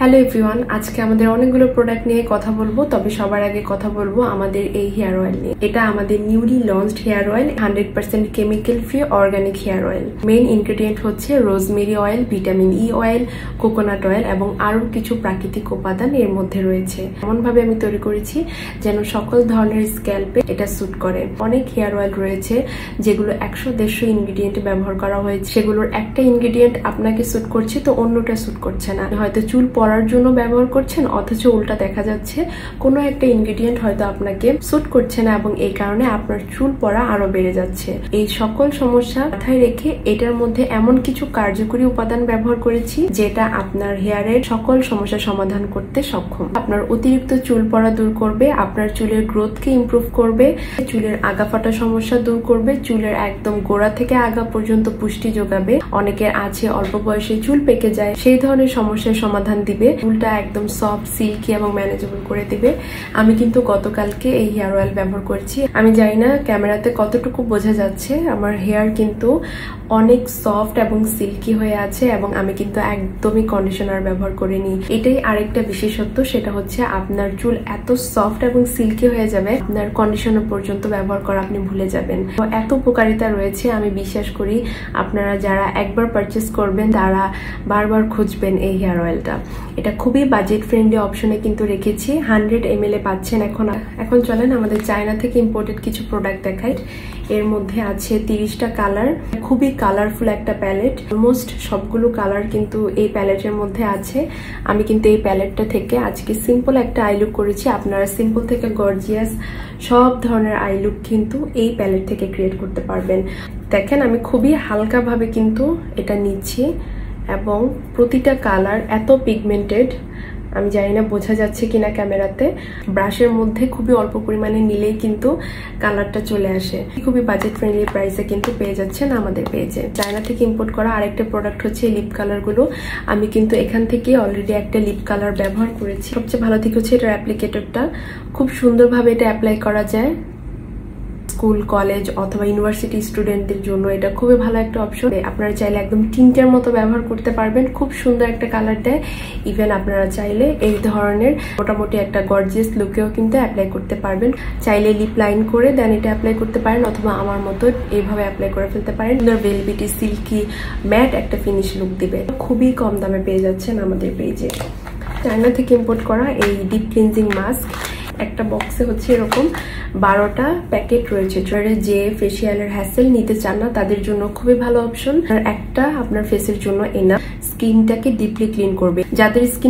Hello everyone, আজকে আমাদের অনেকগুলো প্রোডাক্ট নিয়ে কথা বলবো। তবে সবার আগে কথা বলবো আমাদের এই হেয়ার অয়েল নিয়ে। এটা আমাদের newly launched hair oil, 100% chemical free organic hair oil. Main ingredient হচ্ছে rosemary oil, vitamin E oil, coconut oil এবং আরো কিছু প্রাকৃতিক উপাদান এর মধ্যে রয়েছে। এমনভাবে আমি তৈরি করেছি যেন সকল ধরনের স্ক্যাল্পে এটা স্যুট করে। অনেক হেয়ার অয়েল রয়েছে যেগুলো 100-150 ইনগ্রেডিয়েন্ট ব্যবহার করা হয়েছে, সেগুলোর একটা ইনগ্রেডিয়েন্ট আপনাকে স্যুট করছে তো অন্যটা স্যুট করছে না। হয়তো চুল পড়ার জন্য ব্যবহার করছেন, অথচ উল্টা দেখা যাচ্ছে কোনো একটা ইনগ্রেডিয়েন্ট হয়তো আপনাকে স্যুট করছে না এবং এই কারণে আপনার চুল পড়া আরো বেড়ে যাচ্ছে। এই সকল সমস্যা মাথায় রেখে এটার মধ্যে এমন কিছু কার্যকরী উপাদান ব্যবহার করেছি যেটা আপনার হেয়ারের সকল সমস্যা সমাধান করতে সক্ষম। আপনার অতিরিক্ত চুল পড়া দূর করবে, আপনার চুলের গ্রোথকে ইমপ্রুভ করবে, চুলের আগা ফাটা সমস্যা দূর করবে, চুলের একদম গোড়া থেকে আগা পর্যন্ত পুষ্টি যোগাবে। অনেকের আছে অল্প বয়সে চুল পেকে যায়, সেই ধরনের সমস্যার সমাধান দিবে। চুলটা একদম সফট, সিল্কি এবং ম্যানেজেবল করে দিবে। আমি কিন্তু গতকালকে এই হেয়ার অয়েল ব্যবহার করছি। আমি জানি না ক্যামেরাতে কতটুকু বোঝা যাচ্ছে, আমার হেয়ার কিন্তু অনেক সফট এবং সিল্কি হয়ে আছে এবং আমি কিন্তু একদমই কন্ডিশনার ব্যবহার করিনি। এটাই আরেকটা বিশেষত্ব, সেটা হচ্ছে আপনার চুল এত সফট এবং সিল্কি হয়ে যাবে আপনার কন্ডিশনার পর্যন্ত ব্যবহার করা আপনি ভুলে যাবেন। তো এত উপকারিতা রয়েছে, আমি বিশ্বাস করি আপনারা যারা একবার পারচেস করবেন তারা বারবার খুঁজবেন এই হেয়ার অয়েলটা। এটা খুবই বাজেট ফ্রেন্ডলি অপশনে কিন্তু রেখেছি। 100 ml এ পাচ্ছেন। এখন চলেন আমাদের চায়না থেকে ইম্পোর্টেড কিছু প্রোডাক্ট দেখাই। এর মধ্যে আছে 30টা কালার, খুবই কালারফুল একটা প্যালেট। অলমোস্ট সবগুলো কালার কিন্তু এই প্যালেটের মধ্যে আছে। আমি কিন্তু এই প্যালেটটা থেকে আজকে সিম্পল একটা আই লুক করেছি। আপনারা সিম্পল থেকে গর্জিয়াস সব ধরনের আই লুক কিন্তু এই প্যালেট থেকে ক্রিয়েট করতে পারবেন। দেখেন আমি খুবই হালকাভাবে কিন্তু এটা নিচ্ছি এবং প্রতিটা কালার এত পিগমেন্টেড, আমি জানি না বোঝা যাচ্ছে কিনা ক্যামেরাতে। ব্রাশের মধ্যে খুবই অল্প পরিমাণে নিলেই কিন্তু কালারটা চলে আসে। খুবই বাজেট ফ্রেন্ডলি প্রাইসে কিন্তু পেয়ে যাচ্ছেন আমাদের পেজে। চায়না থেকে ইম্পোর্ট করা আরেকটা প্রোডাক্ট হচ্ছে লিপ কালারগুলো। আমি কিন্তু এখান থেকে অলরেডি একটা লিপ কালার ব্যবহার করেছি। সবচেয়ে ভালো দিক হচ্ছে এটার অ্যাপ্লিকেটরটা, খুব সুন্দরভাবে এটা অ্যাপ্লাই করা যায়। স্কুল, কলেজ অথবা ইউনিভার্সিটি স্টুডেন্টদের জন্য এটা খুবই ভালো একটা অপশন। আপনারা চাইলে একদম টিন্টের মতো ব্যবহার করতে পারবেন, খুব সুন্দর একটা কালার দেয়। ইভেন আপনারা চাইলে এই ধরনের মোটামুটি একটা গর্জিয়াস লুকেও কিন্তু অ্যাপ্লাই করতে পারবেন। চাইলে লিপ লাইন করে দেন এটা অ্যাপ্লাই করতে পারেন, অথবা আমার মতো এইভাবে অ্যাপ্লাই করে ফেলতে পারেন। ভেলভেটি, সিল্কি, ম্যাট একটা ফিনিশ লুক দিবে। খুবই কম দামে পেয়ে যাচ্ছেন আমাদের পেজে। চায়না থেকে ইম্পোর্ট করা এই ডিপ ক্লিনজিং মাস্ক, একটা বক্সে হচ্ছে এরকম 12টা প্যাকেট রয়েছে। যে ফেসিয়ালের হ্যাসেল নিতে চান না তাদের জন্য খুবই ভালো অপশন। আর একটা আপনার ফেসের জন্য এনাফ, স্কিনটাকে ডিপলি ক্লিন করবে। যাদের স্কিন